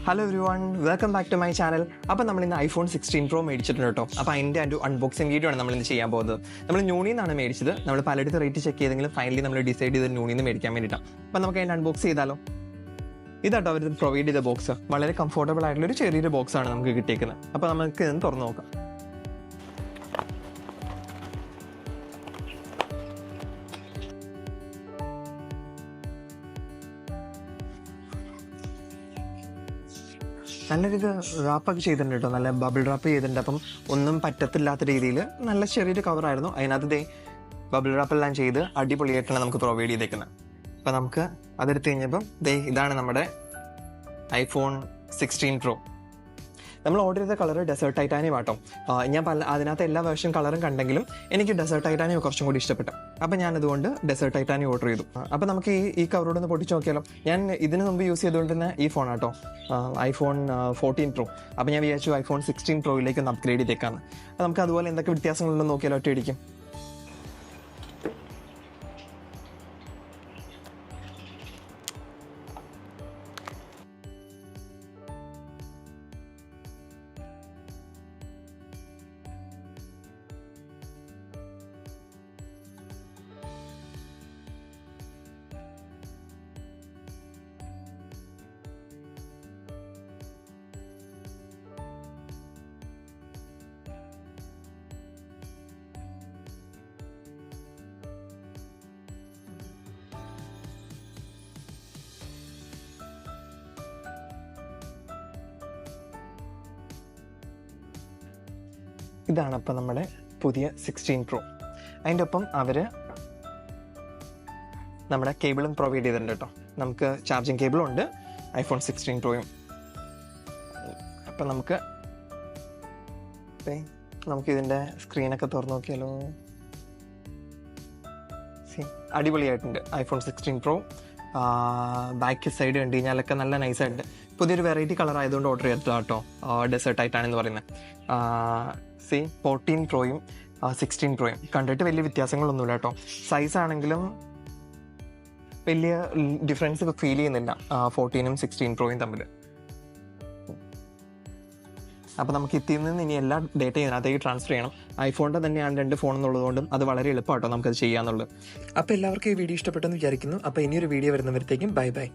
Hello everyone, welcome back to my channel. അപ്പോൾ നമ്മൾ ഇന്ന് ഐഫോൺ 16 Pro മേടിച്ചിട്ടുണ്ട് കേട്ടോ. അപ്പോൾ അതിൻ്റെ ഒരു അൺബോക്സിംഗ് വീഡിയോ ആണ് നമ്മൾ ഇന്ന് ചെയ്യാൻ പോകുന്നത്. നമ്മൾ ന്യൂണിൽ നിന്നാണ് മേടിച്ചത്. നമ്മൾ പലയിടത്ത് റേറ്റ് ചെക്ക് ചെയ്തെങ്കിലും ഫൈനലി നമ്മൾ ഡിസൈഡ് ചെയ്ത് ന്യൂണിൽ നിന്ന് മേടിക്കാൻ വേണ്ടിയിട്ടാണ്. അപ്പോൾ നമുക്ക് അതിൻ്റെ അൺബോക്സ് ചെയ്താലോ? ഇതാട്ടോ അവർ പ്രൊവൈഡ് ചെയ്ത ബോക്സ്. വളരെ കംഫർട്ടബിൾ ആയിട്ടുള്ള ഒരു ചെറിയൊരു ബോക്സാണ് നമുക്ക് കിട്ടിയേക്കുന്നത്. അപ്പോൾ നമുക്ക് ഇതൊന്ന് തുറന്ന് നോക്കാം. നല്ല രീതി റാപ്പൊക്കെ ചെയ്തിട്ടുണ്ട് കേട്ടോ. നല്ല ബബിൾ റാപ്പ് ചെയ്തിട്ടുണ്ട്. അപ്പം ഒന്നും പറ്റത്തില്ലാത്ത രീതിയിൽ നല്ല ചെറിയൊരു കവറായിരുന്നു. അതിനകത്ത് ബബിൾ റാപ്പെല്ലാം ചെയ്ത് അടിപൊളിയായിട്ടാണ് നമുക്ക് പ്രൊവൈഡ് ചെയ്തേക്കുന്നത്. അപ്പം നമുക്ക് അതെടുത്ത് കഴിഞ്ഞപ്പം ഇതാണ് നമ്മുടെ ഐഫോൺ 16 Pro. നമ്മൾ ഓർഡർ ചെയ്ത കളർ ഡെസേർട്ട് ടൈറ്റാനിയം ആട്ടോ. ഞാൻ അതിനകത്ത് എല്ലാ വേർഷൻ കളറും കണ്ടെങ്കിലും എനിക്ക് ഡെസേർട്ട് ടൈറ്റാനിയം കുറച്ചും കൂടി ഇഷ്ടപ്പെട്ടു. അപ്പോൾ ഞാനതുകൊണ്ട് ഡെസേർട്ട് ടൈറ്റാനിയം ഓർഡർ ചെയ്തു. അപ്പോൾ നമുക്ക് ഈ കവറോട് ഒന്ന് പൊട്ടിച്ച് നോക്കിയാലോ. ഞാൻ ഇതിന് മുമ്പ് യൂസ് ചെയ്തുകൊണ്ടിരുന്ന ഈ ഫോണാട്ടോ, ഐഫോൺ 14 Pro. അപ്പോൾ ഞാൻ വിചാരിച്ചു ഐഫോൺ 16 Proയിലേക്ക് ഒന്ന് അപ്ഗ്രേഡ് ചെയ്തേക്കാണ്. അപ്പോൾ നമുക്ക് അതുപോലെ എന്തൊക്കെ വ്യത്യാസങ്ങളുണ്ടെന്ന് നോക്കിയാലോ ഒറ്റയടിക്കും. ഇതാണ് അപ്പം നമ്മുടെ പുതിയ 16 Pro. അതിൻ്റെ ഒപ്പം അവർ നമ്മുടെ കേബിളും പ്രൊവൈഡ് ചെയ്തിട്ടുണ്ട് കേട്ടോ. നമുക്ക് ചാർജിങ് കേബിളും ഉണ്ട് ഐഫോൺ 16 Proയും. അപ്പം നമുക്കിതിൻ്റെ സ്ക്രീനൊക്കെ തുറന്നു നോക്കിയാലോ. അടിപൊളിയായിട്ടുണ്ട് ഐഫോൺ 16 Pro. ബാക്ക് സൈഡ് കണ്ടു കഴിഞ്ഞാലൊക്കെ നല്ല നൈസായിട്ടുണ്ട്. പുതിയൊരു വെറൈറ്റി കളർ ആയതുകൊണ്ട് ഓർഡർ ചെയ്തിട്ടാണ് കേട്ടോ. ഡെസേർട്ട് ആയിട്ടാണെന്ന് പറയുന്നത്. 14 Proയും 16 Proയും കണ്ടിട്ട് വലിയ വ്യത്യാസങ്ങളൊന്നുമില്ല കേട്ടോ. സൈസ് ആണെങ്കിലും വലിയ ഡിഫറൻസ് ഫീൽ ചെയ്യുന്നില്ല 14ഉം 16 Proയും തമ്മിൽ. അപ്പോൾ നമുക്ക് ഇതിൽ നിന്ന് ഇനി എല്ലാ ഡേറ്റയും ഇതിനകത്തേക്ക് ട്രാൻസ്ഫർ ചെയ്യണം. ഐഫോണിൻ്റെ തന്നെയാണ് 2 ഫോൺ എന്നുള്ളതുകൊണ്ടും അത് വളരെ എളുപ്പമാട്ടോ നമുക്കത് ചെയ്യാമെന്നുള്ളത്. അപ്പോൾ എല്ലാവർക്കും ഈ വീഡിയോ ഇഷ്ടപ്പെട്ടെന്ന് വിചാരിക്കുന്നു. അപ്പോൾ ഇനിയൊരു വീഡിയോ വരുന്നവരത്തേക്കും ബൈ ബൈ.